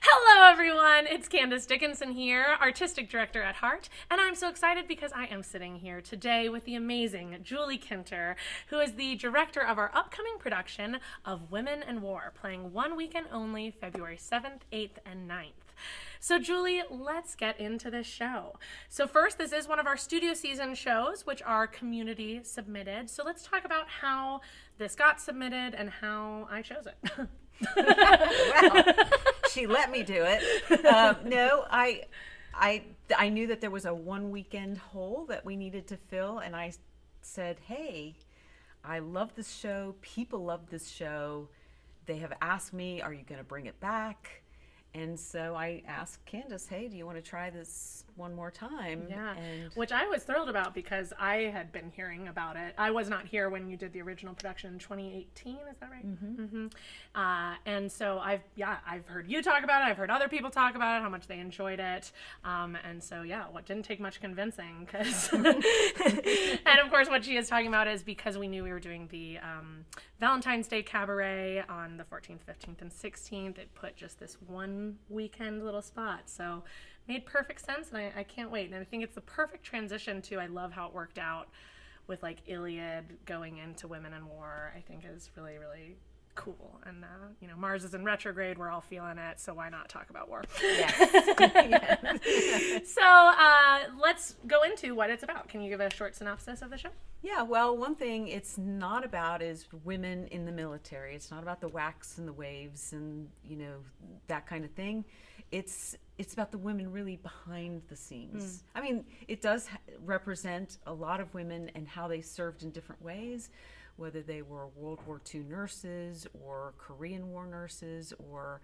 Hello, everyone. It's Candice Dickinson here, Artistic Director at HART, and I'm so excited because I am sitting here today with the amazing Julie Kinter, who is the director of our upcoming production of Women and War, playing one weekend only, February 7th, 8th, and 9th. So, Julie, let's get into this show. So first, this is one of our studio season shows, which are community submitted. So let's talk about how this got submitted and how I chose it. Well, she let me do it. No, I knew that there was a one weekend hole that we needed to fill, and I said, "Hey, I love this show. People love this show. They have asked me, are you going to bring it back?" And so I asked Candice, "Hey, do you want to try this one more time?" Yeah, And which I was thrilled about because I had been hearing about it. I was not here when you did the original production in 2018. Is that right? Mm-hmm. And so I've heard you talk about it. I've heard other people talk about it, how much they enjoyed it. And so what didn't take much convincing because, and of course, what she is talking about is because we knew we were doing the Valentine's Day Cabaret on the 14th, 15th, and 16th. It put just this one weekend little spot. So made perfect sense, and I can't wait. And I think it's the perfect transition to, I love how it worked out with like Iliad going into Women in War. I think is really, really cool. And Mars is in retrograde, we're all feeling it, so why not talk about war? yes. So let's go into what it's about. Can you give a short synopsis of the show? Yeah, well, one thing it's not about is women in the military. It's not about the whacks and the waves and, that kind of thing. It's about the women really behind the scenes. I mean, it does represent a lot of women and how they served in different ways, whether they were World War II nurses or Korean War nurses or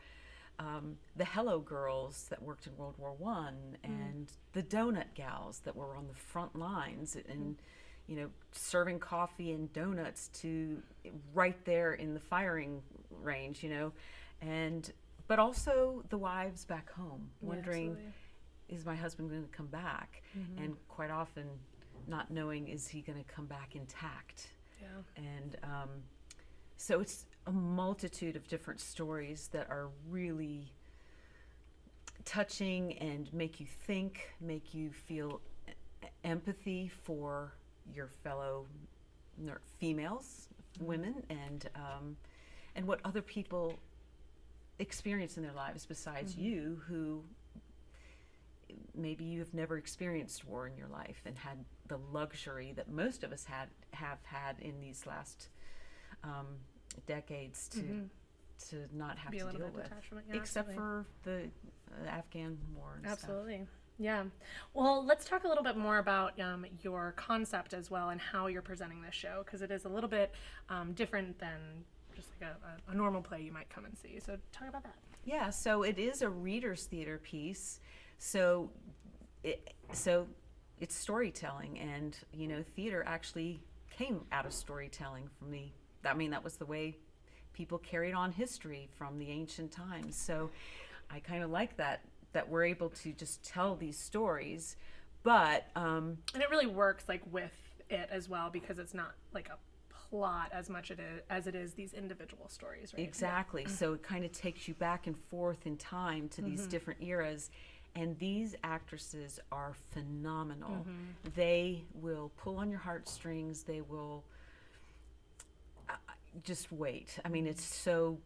the Hello Girls that worked in World War One and the donut gals that were on the front lines and serving coffee and donuts to right there in the firing range, but also the wives back home wondering, is my husband going to come back? And quite often not knowing, is he going to come back intact? Yeah. And so it's a multitude of different stories that are really touching and make you think, make you feel empathy for your fellow females, women, and what other people experience in their lives besides you, who maybe you've never experienced war in your life and had the luxury that most of us have had in these last decades to not have Be to a little deal bit with, detached from it. Yeah, except absolutely. for the Afghan war and Absolutely. Yeah. Well, let's talk a little bit more about your concept as well and how you're presenting this show, because it is a little bit different than just like a normal play you might come and see. So talk about that. Yeah, so it is a reader's theater piece. So it's storytelling, and theater actually came out of storytelling for me. I mean, that was the way people carried on history from the ancient times. So I kind of like that we're able to just tell these stories, but and it really works like with it as well, because it's not like a plot as much as it is these individual stories, right? Exactly. Yeah. So it kind of takes you back and forth in time to these different eras, and these actresses are phenomenal. They will pull on your heartstrings. They will just wait. I mean, it's so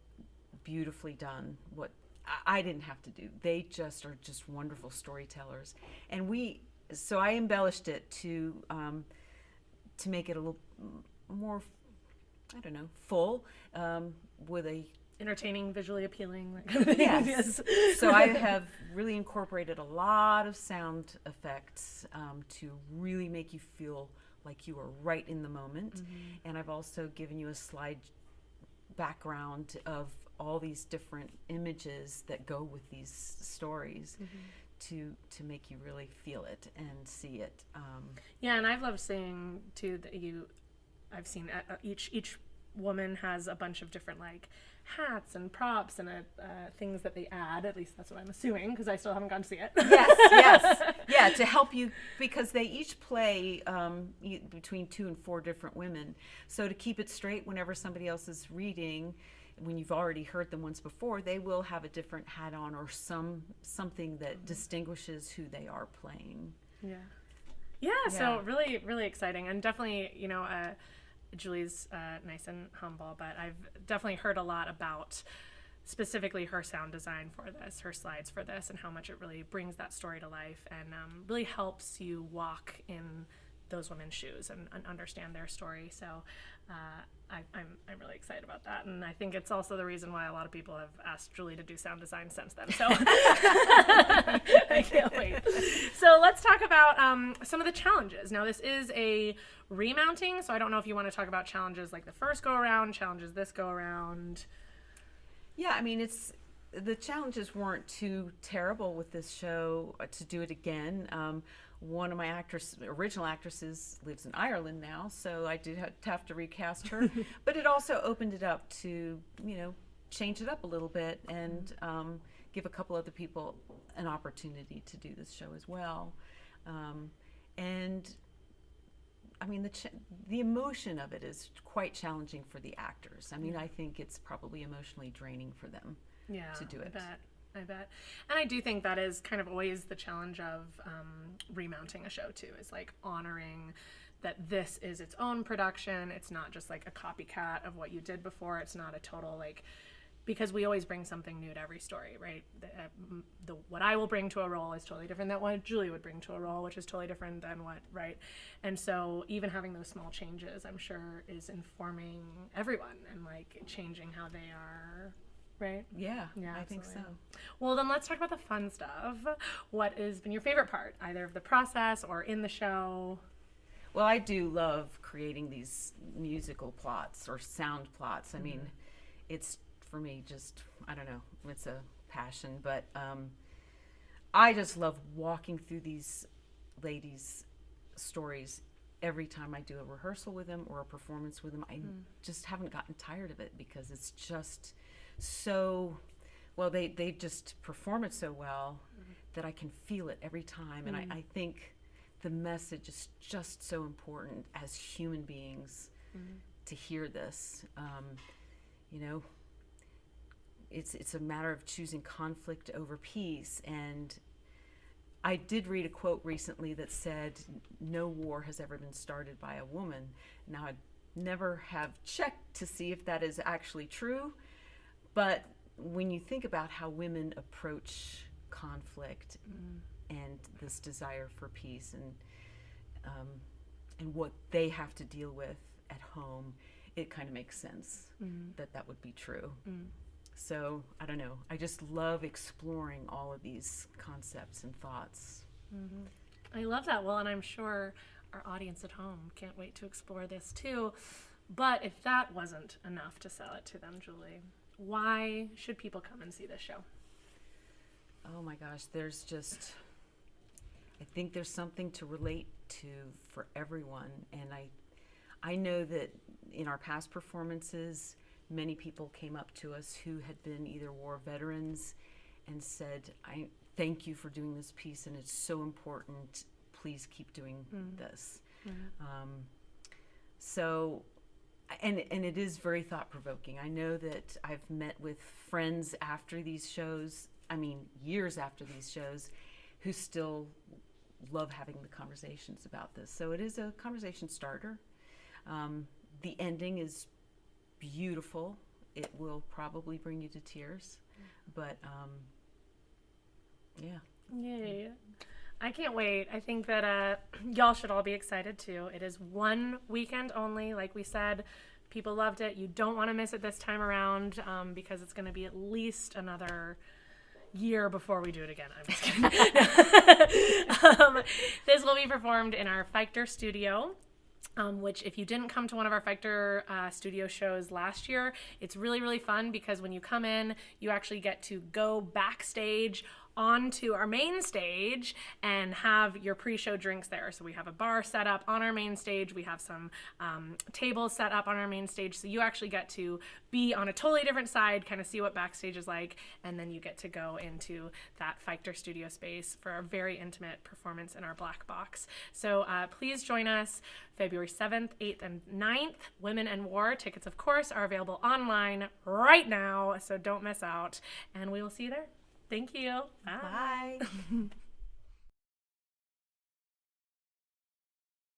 beautifully done. What I didn't have to do. They just are just wonderful storytellers, and so I embellished it to make it a little more, I don't know, full, with a entertaining, visually appealing. Yes. So I have really incorporated a lot of sound effects to really make you feel like you are right in the moment. And I've also given you a slide background of all these different images that go with these stories to make you really feel it and see it. Yeah, and I've loved seeing too that I've seen each woman has a bunch of different like hats and props and things that they add. At least that's what I'm assuming, because I still haven't gone to see it. Yes. Yeah, to help you, because they each play between 2 and 4 different women. So to keep it straight whenever somebody else is reading, when you've already heard them once before, they will have a different hat on or something that distinguishes who they are playing. Yeah, so really, really exciting. And definitely, Julie's nice and humble, but I've definitely heard a lot about specifically her sound design for this, her slides for this, and how much it really brings that story to life and really helps you walk in those women's shoes and understand their story. So I'm really excited about that, and I think it's also the reason why a lot of people have asked Julie to do sound design since then. So I can't wait. So let's talk about some of the challenges. Now, this is a remounting, so I don't know if you want to talk about challenges like the first go around, challenges this go around. Yeah, I mean, the challenges weren't too terrible with this show to do it again. One of my original actresses lives in Ireland now, so I did have to recast her. But it also opened it up to, change it up a little bit and give a couple other people an opportunity to do this show as well. And I mean, the emotion of it is quite challenging for the actors. I mean, I think it's probably emotionally draining for them to do it. I bet. And I do think that is kind of always the challenge of remounting a show too, is like honoring that this is its own production. It's not just like a copycat of what you did before. It's not a total because we always bring something new to every story, right? What I will bring to a role is totally different than what Julie would bring to a role, which is totally different than what, right? And so even having those small changes, I'm sure, is informing everyone and changing how they are. Right? Yeah, I absolutely. think so. Well, then let's talk about the fun stuff. What has been your favorite part, either of the process or in the show? Well, I do love creating these musical plots or sound plots. I mean, it's, for me, just, I don't know, it's a passion. But I just love walking through these ladies' stories every time I do a rehearsal with them or a performance with them. I just haven't gotten tired of it because it's just so well, they just perform it so well that I can feel it every time. And I think the message is just so important as human beings to hear this. It's a matter of choosing conflict over peace. And I did read a quote recently that said, no war has ever been started by a woman. Now, I never have checked to see if that is actually true. But when you think about how women approach conflict and this desire for peace and what they have to deal with at home, it kind of makes sense that would be true. So, I don't know. I just love exploring all of these concepts and thoughts. I love that. Well, and I'm sure our audience at home can't wait to explore this too. But if that wasn't enough to sell it to them, Julie, why should people come and see this show? Oh my gosh, I think there's something to relate to for everyone. And I know that in our past performances, many people came up to us who had been either war veterans and said, I thank you for doing this piece and it's so important. Please keep doing this. And it is very thought-provoking. I know that I've met with friends after these shows, years after these shows, who still love having the conversations about this. So it is a conversation starter. The ending is beautiful. It will probably bring you to tears. But, yeah. Yay. I can't wait. I think that y'all should all be excited too. It is one weekend only, like we said. People loved it. You don't want to miss it this time around because it's going to be at least another year before we do it again. I'm just kidding. This will be performed in our Feichter studio. Which if you didn't come to one of our Feichter studio shows last year, it's really, really fun because when you come in, you actually get to go backstage onto our main stage and have your pre-show drinks there. So we have a bar set up on our main stage. We have some tables set up on our main stage. So you actually get to be on a totally different side, kind of see what backstage is like, and then you get to go into that Feichter studio space for a very intimate performance in our black box. So please join us February 7th, 8th, and 9th. Women and War tickets, of course, are available online right now, so don't miss out. And we will see you there. Thank you. Bye.